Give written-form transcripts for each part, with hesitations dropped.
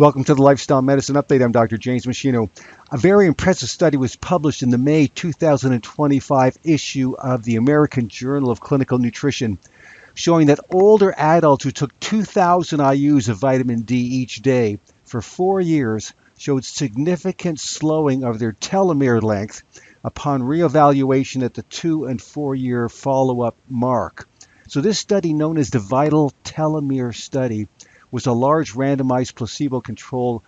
Welcome to the Lifestyle Medicine Update. I'm Dr. James Meschino. A very impressive study was published in the May 2025 issue of the American Journal of Clinical Nutrition, showing that older adults who took 2,000 IUs of vitamin D each day for 4 years showed significant slowing of their telomere length upon reevaluation at the 2 and 4 year follow-up mark. So this study, known as the Vital Telomere Study, was a large randomized placebo-controlled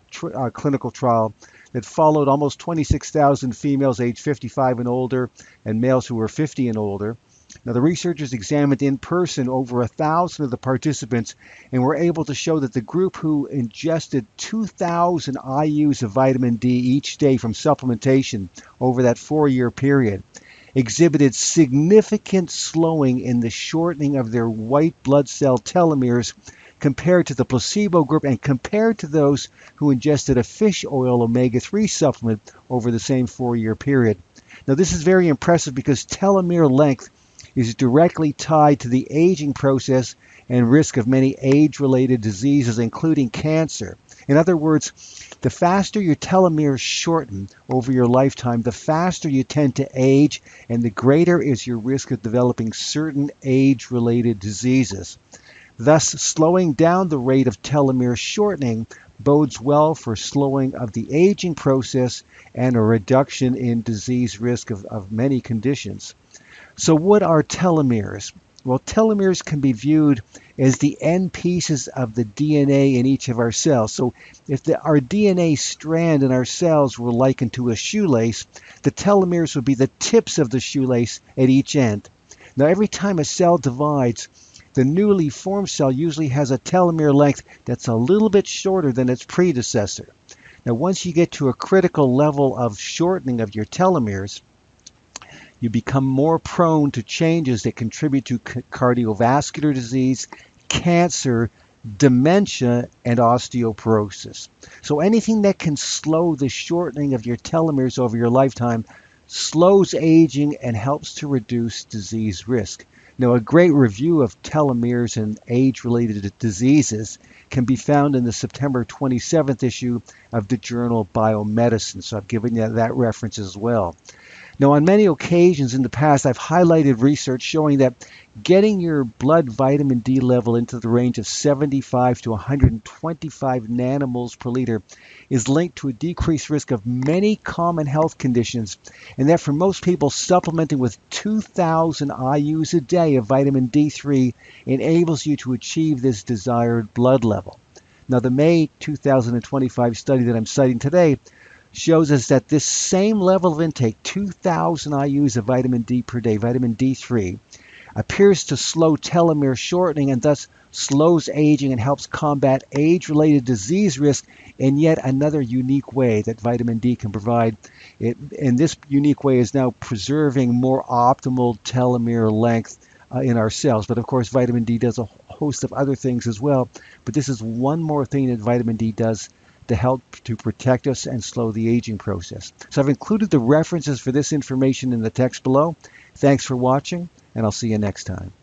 clinical trial that followed almost 26,000 females aged 55 and older and males who were 50 and older. Now, the researchers examined in person over 1,000 of the participants and were able to show that the group who ingested 2,000 IUs of vitamin D each day from supplementation over that 4-year period exhibited significant slowing in the shortening of their white blood cell telomeres compared to the placebo group and compared to those who ingested a fish oil omega-3 supplement over the same 4-year period. Now, this is very impressive because telomere length is directly tied to the aging process and risk of many age-related diseases, including cancer. In other words, the faster your telomeres shorten over your lifetime, the faster you tend to age, and the greater is your risk of developing certain age-related diseases. Thus, slowing down the rate of telomere shortening bodes well for slowing of the aging process and a reduction in disease risk of many conditions. So what are telomeres? Well, telomeres can be viewed as the end pieces of the DNA in each of our cells. So if our DNA strand in our cells were likened to a shoelace, the telomeres would be the tips of the shoelace at each end. Now, every time a cell divides, the newly formed cell usually has a telomere length that's a little bit shorter than its predecessor. Now, once you get to a critical level of shortening of your telomeres, you become more prone to changes that contribute to cardiovascular disease, cancer, dementia, and osteoporosis. So anything that can slow the shortening of your telomeres over your lifetime slows aging and helps to reduce disease risk. Now, a great review of telomeres and age-related diseases can be found in the September 27th issue of the journal Biomedicine. So I've given you that reference as well. Now, on many occasions in the past, I've highlighted research showing that getting your blood vitamin D level into the range of 75 to 125 nanomoles per liter is linked to a decreased risk of many common health conditions, and that for most people, supplementing with 2,000 IUs a day of vitamin D3 enables you to achieve this desired blood level. Now, the May 2025 study that I'm citing today shows us that this same level of intake, 2,000 IUs of vitamin D per day, vitamin D3, appears to slow telomere shortening and thus slows aging and helps combat age-related disease risk in yet another unique way that vitamin D can provide. And this unique way is now preserving more optimal telomere length in our cells. But of course, vitamin D does a host of other things as well. But this is one more thing that vitamin D does to help to protect us and slow the aging process. So I've included the references for this information in the text below. Thanks for watching, and I'll see you next time.